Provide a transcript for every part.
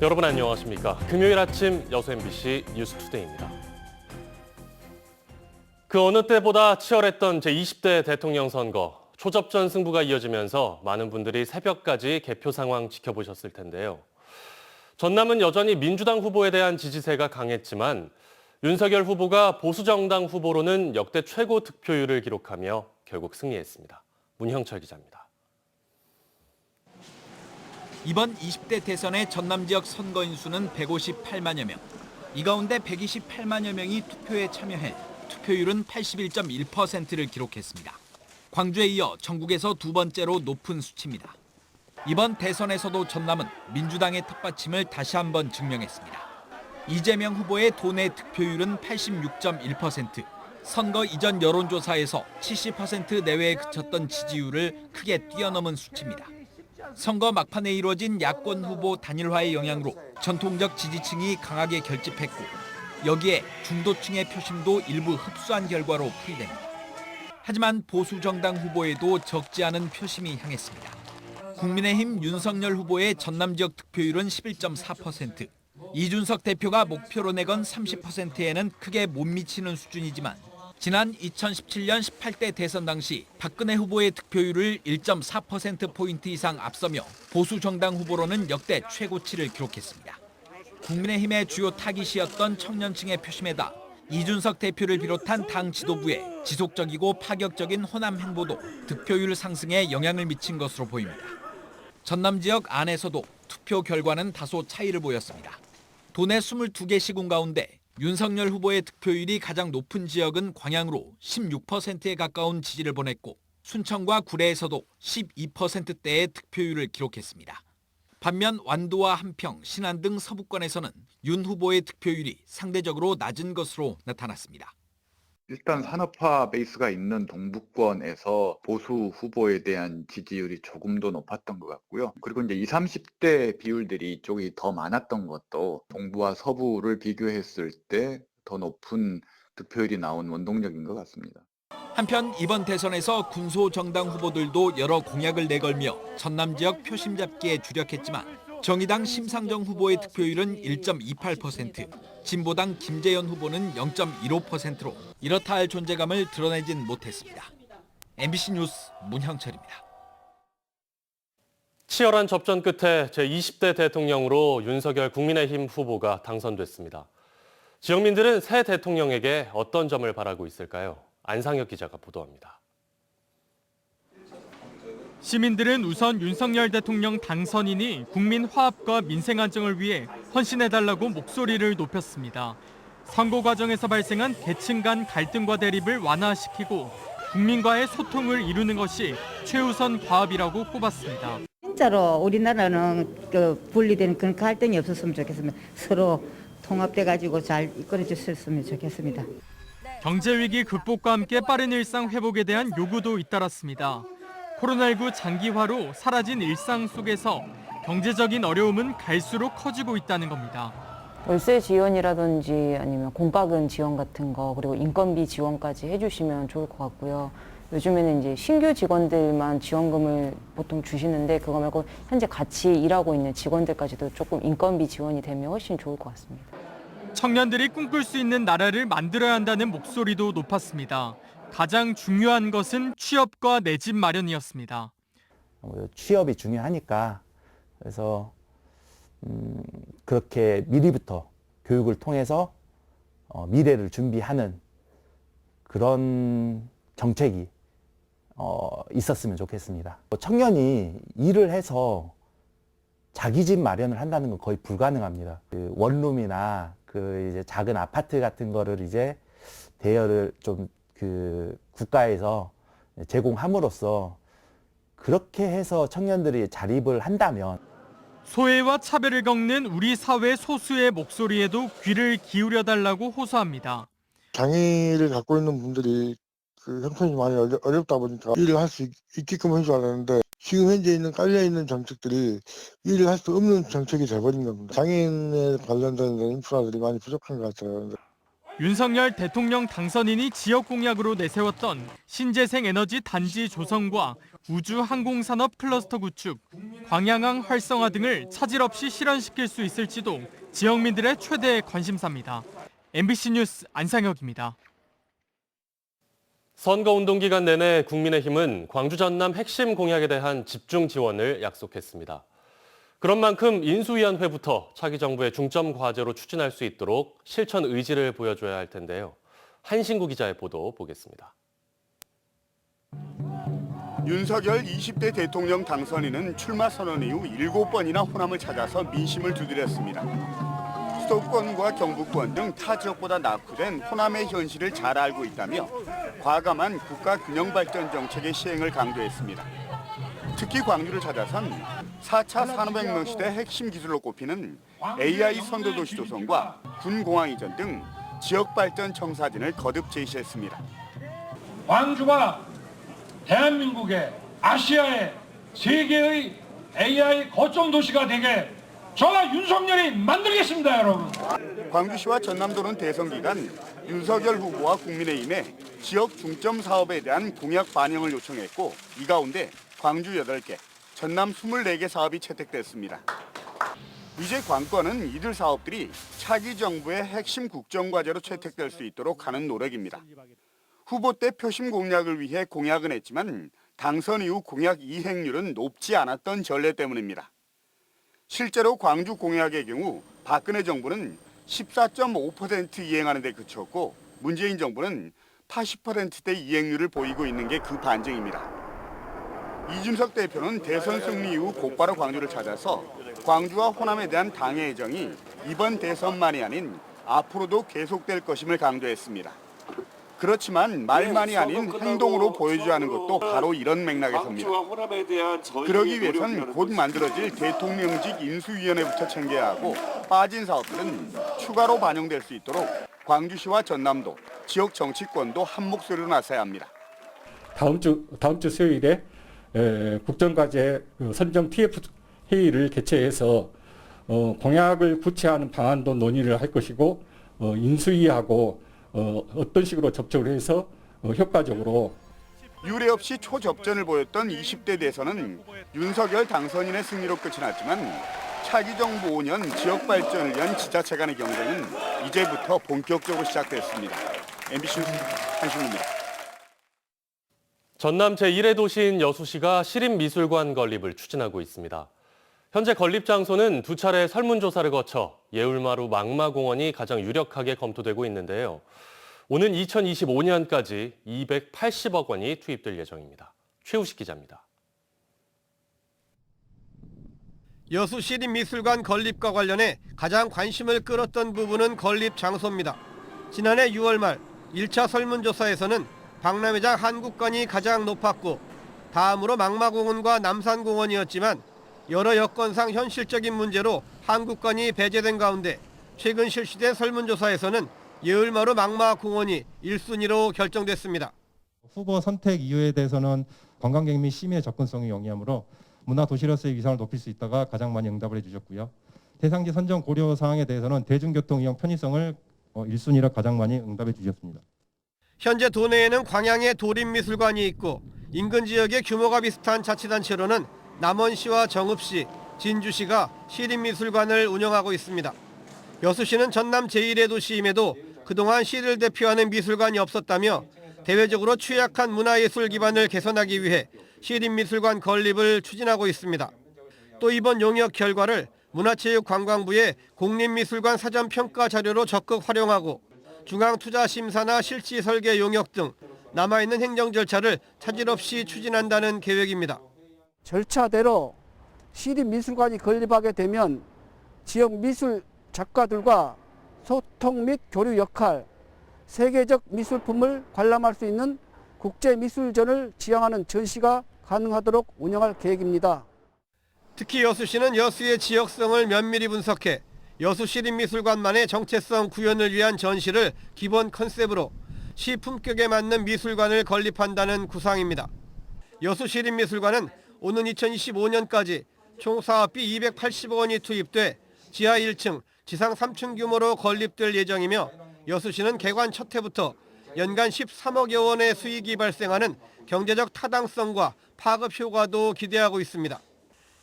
여러분 안녕하십니까? 금요일 아침 여수 MBC 뉴스투데이입니다. 그 어느 때보다 치열했던 제20대 대통령 선거. 초접전 승부가 이어지면서 많은 분들이 새벽까지 개표 상황 지켜보셨을 텐데요. 전남은 여전히 민주당 후보에 대한 지지세가 강했지만 윤석열 후보가 보수정당 후보로는 역대 최고 득표율을 기록하며 결국 승리했습니다. 문형철 기자입니다. 이번 20대 대선의 전남 지역 선거인 수는 158만여 명. 이 가운데 128만여 명이 투표에 참여해 투표율은 81.1%를 기록했습니다. 광주에 이어 전국에서 두 번째로 높은 수치입니다. 이번 대선에서도 전남은 민주당의 턱받침을 다시 한번 증명했습니다. 이재명 후보의 도내 득표율은 86.1%, 선거 이전 여론조사에서 70% 내외에 그쳤던 지지율을 크게 뛰어넘은 수치입니다. 선거 막판에 이루어진 야권 후보 단일화의 영향으로 전통적 지지층이 강하게 결집했고 여기에 중도층의 표심도 일부 흡수한 결과로 풀이됩니다. 하지만 보수 정당 후보에도 적지 않은 표심이 향했습니다. 국민의힘 윤석열 후보의 전남 지역 득표율은 11.4%, 이준석 대표가 목표로 내건 30%에는 크게 못 미치는 수준이지만 지난 2017년 18대 대선 당시 박근혜 후보의 득표율을 1.4%포인트 이상 앞서며 보수 정당 후보로는 역대 최고치를 기록했습니다. 국민의힘의 주요 타깃이었던 청년층의 표심에다 이준석 대표를 비롯한 당 지도부의 지속적이고 파격적인 호남 행보도 득표율 상승에 영향을 미친 것으로 보입니다. 전남 지역 안에서도 투표 결과는 다소 차이를 보였습니다. 도내 22개 시군 가운데 윤석열 후보의 득표율이 가장 높은 지역은 광양으로 16%에 가까운 지지를 보냈고 순천과 구례에서도 12%대의 득표율을 기록했습니다. 반면 완도와 한평, 신안 등 서부권에서는 윤 후보의 득표율이 상대적으로 낮은 것으로 나타났습니다. 일단 산업화 베이스가 있는 동부권에서 보수 후보에 대한 지지율이 조금 더 높았던 것 같고요. 그리고 이제 20, 30대 비율들이 이쪽이 더 많았던 것도 동부와 서부를 비교했을 때 더 높은 득표율이 나온 원동력인 것 같습니다. 한편 이번 대선에서 군소 정당 후보들도 여러 공약을 내걸며 전남 지역 표심 잡기에 주력했지만 정의당 심상정 후보의 득표율은 1.28%, 진보당 김재현 후보는 0.15%로 이렇다 할 존재감을 드러내진 못했습니다. MBC 뉴스 문형철입니다. 치열한 접전 끝에 제20대 대통령으로 윤석열 국민의힘 후보가 당선됐습니다. 지역민들은 새 대통령에게 어떤 점을 바라고 있을까요? 안상혁 기자가 보도합니다. 시민들은 우선 윤석열 대통령 당선인이 국민 화합과 민생 안정을 위해 헌신해달라고 목소리를 높였습니다. 선거 과정에서 발생한 계층 간 갈등과 대립을 완화시키고 국민과의 소통을 이루는 것이 최우선 과업이라고 꼽았습니다. 진짜로 우리나라는 분리된 그런 갈등이 없었으면 좋겠습니다. 서로 통합돼가지고 잘 이끌어줬으면 좋겠습니다. 경제위기 극복과 함께 빠른 일상 회복에 대한 요구도 잇따랐습니다. 코로나19 장기화로 사라진 일상 속에서 경제적인 어려움은 갈수록 커지고 있다는 겁니다. 월세 지원이라든지 아니면 공과금 지원 같은 거 그리고 인건비 지원까지 해주시면 좋을 것 같고요. 요즘에는 이제 신규 직원들만 지원금을 보통 주시는데 그거 말고 현재 같이 일하고 있는 직원들까지도 조금 인건비 지원이 되면 훨씬 좋을 것 같습니다. 청년들이 꿈꿀 수 있는 나라를 만들어야 한다는 목소리도 높았습니다. 가장 중요한 것은 취업과 내 집 마련이었습니다. 취업이 중요하니까 그래서 그렇게 미리부터 교육을 통해서 미래를 준비하는 그런 정책이 있었으면 좋겠습니다. 청년이 일을 해서 자기 집 마련을 한다는 건 거의 불가능합니다. 그 원룸이나 그 이제 작은 아파트 같은 거를 이제 대여를 좀 그 국가에서 제공함으로써 그렇게 해서 청년들이 자립을 한다면 소외와 차별을 겪는 우리 사회 소수의 목소리에도 귀를 기울여 달라고 호소합니다. 장애를 갖고 있는 분들이 그 형편이 많이 어렵다 보니까 일을 할 수 있게끔 해줘야 하는데 지금 현재 있는 깔려있는 정책들이 일을 할 수 없는 정책이 돼버린 겁니다. 장애인에 관련된 인프라들이 많이 부족한 것 같아요. 윤석열 대통령 당선인이 지역 공약으로 내세웠던 신재생 에너지 단지 조성과 우주 항공산업 클러스터 구축, 광양항 활성화 등을 차질 없이 실현시킬 수 있을지도 지역민들의 최대 관심사입니다. MBC 뉴스 안상혁입니다. 선거운동 기간 내내 국민의힘은 광주 전남 핵심 공약에 대한 집중 지원을 약속했습니다. 그런 만큼 인수위원회부터 차기 정부의 중점 과제로 추진할 수 있도록 실천 의지를 보여줘야 할 텐데요. 한신구 기자의 보도 보겠습니다. 윤석열 20대 대통령 당선인은 출마 선언 이후 7번이나 호남을 찾아서 민심을 두드렸습니다. 수도권과 경북권 등 타 지역보다 낙후된 호남의 현실을 잘 알고 있다며 과감한 국가 균형 발전 정책의 시행을 강조했습니다. 특히 광주를 찾아선 4차 산업혁명 시대 핵심 기술로 꼽히는 AI 선도도시 조성과 군공항 이전 등 지역 발전 청사진을 거듭 제시했습니다. 광주가 대한민국의 아시아의 세계의 AI 거점 도시가 되게 저와 윤석열이 만들겠습니다, 여러분. 광주시와 전남도는 대선 기간 윤석열 후보와 국민의힘에 지역 중점 사업에 대한 공약 반영을 요청했고 이 가운데 광주 8개, 전남 24개 사업이 채택됐습니다. 이제 관건은 이들 사업들이 차기 정부의 핵심 국정과제로 채택될 수 있도록 하는 노력입니다. 후보 때 표심 공략을 위해 공약은 했지만 당선 이후 공약 이행률은 높지 않았던 전례 때문입니다. 실제로 광주 공약의 경우 박근혜 정부는 14.5% 이행하는 데 그쳤고 문재인 정부는 80%대 이행률을 보이고 있는 게 그 반증입니다. 이준석 대표는 대선 승리 이후 곧바로 광주를 찾아서 광주와 호남에 대한 당의 애정이 이번 대선만이 아닌 앞으로도 계속될 것임을 강조했습니다. 그렇지만 말만이 아닌 행동으로 보여줘야 하는 것도 바로 이런 맥락에서입니다. 그러기 위해선 곧 만들어질 대통령직 인수위원회부터 챙겨야 하고 빠진 사업들은 추가로 반영될 수 있도록 광주시와 전남도, 지역 정치권도 한 목소리로 나서야 합니다. 다음 주 수요일에 국정과제 선정 TF 회의를 개최해서 공약을 구체화하는 방안도 논의를 할 것이고 인수위하고 어떤 식으로 접촉을 해서 효과적으로 유례 없이 초접전을 보였던 20대 대선은 윤석열 당선인의 승리로 끝이 났지만 차기 정부 5년 지역 발전을 위한 지자체 간의 경쟁은 이제부터 본격적으로 시작됐습니다. MBC 뉴스 한신구입니다. 전남 제1의 도시인 여수시가 시립미술관 건립을 추진하고 있습니다. 현재 건립 장소는 2차례 설문조사를 거쳐 예울마루 망마공원이 가장 유력하게 검토되고 있는데요. 오는 2025년까지 280억 원이 투입될 예정입니다. 최우식 기자입니다. 여수 시립미술관 건립과 관련해 가장 관심을 끌었던 부분은 건립 장소입니다. 지난해 6월 말 1차 설문조사에서는 박람회장 한국관이 가장 높았고 다음으로 망마공원과 남산공원이었지만 여러 여건상 현실적인 문제로 한국관이 배제된 가운데 최근 실시된 설문조사에서는 예울마루 망마공원이 1순위로 결정됐습니다. 후보 선택 이유에 대해서는 관광객 및 시민의 접근성이 영위하므로 문화도시로서의 위상을 높일 수 있다가 가장 많이 응답을 해주셨고요. 대상지 선정 고려 사항에 대해서는 대중교통 이용 편의성을 1순위로 가장 많이 응답해 주셨습니다. 현재 도내에는 광양에 도립미술관이 있고 인근 지역의 규모가 비슷한 자치단체로는 남원시와 정읍시, 진주시가 시립미술관을 운영하고 있습니다. 여수시는 전남 제1의 도시임에도 그동안 시를 대표하는 미술관이 없었다며 대외적으로 취약한 문화예술 기반을 개선하기 위해 시립미술관 건립을 추진하고 있습니다. 또 이번 용역 결과를 문화체육관광부의 공립미술관 사전평가 자료로 적극 활용하고 중앙투자심사나 실지 설계 용역 등 남아있는 행정 절차를 차질 없이 추진한다는 계획입니다. 절차대로 시립미술관이 건립하게 되면 지역 미술 작가들과 소통 및 교류 역할, 세계적 미술품을 관람할 수 있는 국제미술전을 지향하는 전시가 가능하도록 운영할 계획입니다. 특히 여수시는 여수의 지역성을 면밀히 분석해 여수 시립미술관만의 정체성 구현을 위한 전시를 기본 컨셉으로 시 품격에 맞는 미술관을 건립한다는 구상입니다. 여수 시립미술관은 오는 2025년까지 총 사업비 280억 원이 투입돼 지하 1층, 지상 3층 규모로 건립될 예정이며 여수시는 개관 첫 해부터 연간 13억여 원의 수익이 발생하는 경제적 타당성과 파급 효과도 기대하고 있습니다.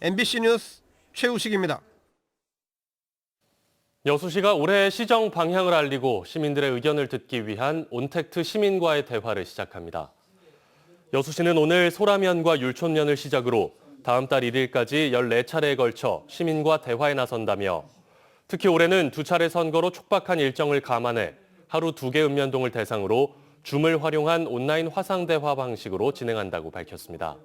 MBC 뉴스 최우식입니다. 여수시가 올해 시정 방향을 알리고 시민들의 의견을 듣기 위한 온택트 시민과의 대화를 시작합니다. 여수시는 오늘 소라면과 율촌면을 시작으로 다음 달 1일까지 14차례에 걸쳐 시민과 대화에 나선다며 특히 올해는 2차례 선거로 촉박한 일정을 감안해 하루 2개 읍면동을 대상으로 줌을 활용한 온라인 화상대화 방식으로 진행한다고 밝혔습니다.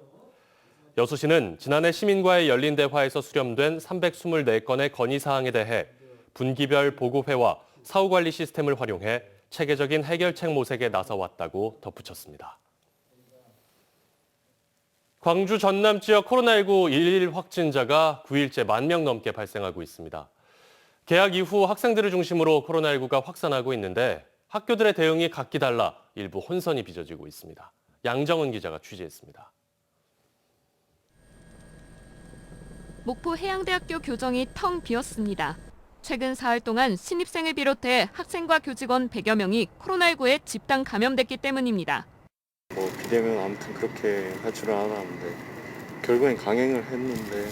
여수시는 지난해 시민과의 열린 대화에서 수렴된 324건의 건의사항에 대해 분기별 보고회와 사후관리 시스템을 활용해 체계적인 해결책 모색에 나서왔다고 덧붙였습니다. 광주 전남 지역 코로나19 일일 확진자가 9일째 10,000명 넘게 발생하고 있습니다. 개학 이후 학생들을 중심으로 코로나19가 확산하고 있는데 학교들의 대응이 각기 달라 일부 혼선이 빚어지고 있습니다. 양정은 기자가 취재했습니다. 목포 해양대학교 교정이 텅 비었습니다. 최근 사흘 동안 신입생을 비롯해 학생과 교직원 100여 명이 코로나19에 집단 감염됐기 때문입니다. 비대면 아무튼 그렇게 할 줄은 알았는데 결국엔 강행을 했는데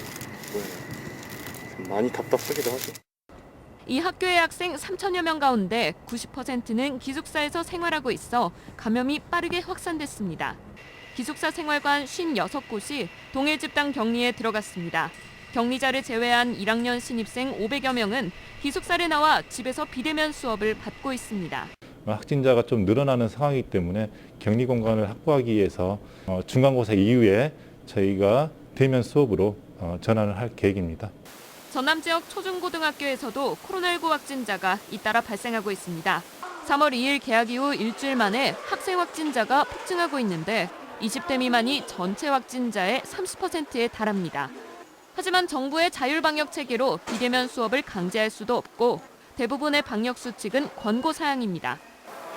좀 많이 답답하기도 하죠. 이 학교의 학생 3,000여 명 가운데 90%는 기숙사에서 생활하고 있어 감염이 빠르게 확산됐습니다. 기숙사 생활관 56곳이 동일 집단 격리에 들어갔습니다. 격리자를 제외한 1학년 신입생 500여 명은 기숙사를 나와 집에서 비대면 수업을 받고 있습니다. 확진자가 좀 늘어나는 상황이기 때문에 격리 공간을 확보하기 위해서 중간고사 이후에 저희가 대면 수업으로 전환을 할 계획입니다. 전남 지역 초중고등학교에서도 코로나19 확진자가 잇따라 발생하고 있습니다. 3월 2일 개학 이후 일주일 만에 학생 확진자가 폭증하고 있는데 20대 미만이 전체 확진자의 30%에 달합니다. 하지만 정부의 자율방역 체계로 비대면 수업을 강제할 수도 없고 대부분의 방역 수칙은 권고 사항입니다.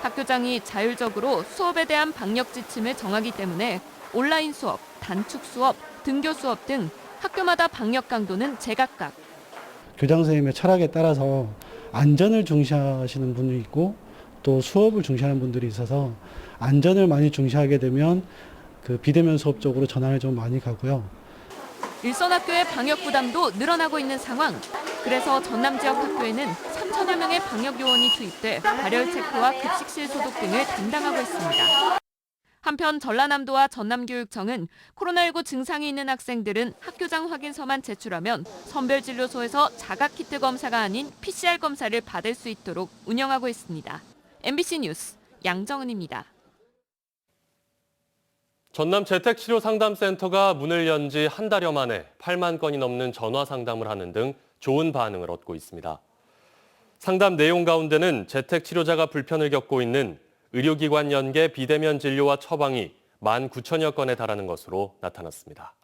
학교장이 자율적으로 수업에 대한 방역 지침을 정하기 때문에 온라인 수업, 단축 수업, 등교 수업 등 학교마다 방역 강도는 제각각. 교장 선생님의 철학에 따라서 안전을 중시하시는 분이 있고 또 수업을 중시하는 분들이 있어서 안전을 많이 중시하게 되면 그 비대면 수업 쪽으로 전환을 좀 많이 가고요. 일선 학교의 방역 부담도 늘어나고 있는 상황. 그래서 전남 지역 학교에는 3,000여 명의 방역 요원이 투입돼 발열 체크와 급식실 소독 등을 담당하고 있습니다. 한편 전라남도와 전남교육청은 코로나19 증상이 있는 학생들은 학교장 확인서만 제출하면 선별진료소에서 자가키트 검사가 아닌 PCR 검사를 받을 수 있도록 운영하고 있습니다. MBC 뉴스 양정은입니다. 전남 재택치료상담센터가 문을 연 지 한 달여 만에 8만 건이 넘는 전화 상담을 하는 등 좋은 반응을 얻고 있습니다. 상담 내용 가운데는 재택치료자가 불편을 겪고 있는 의료기관 연계 비대면 진료와 처방이 19,000여 건에 달하는 것으로 나타났습니다.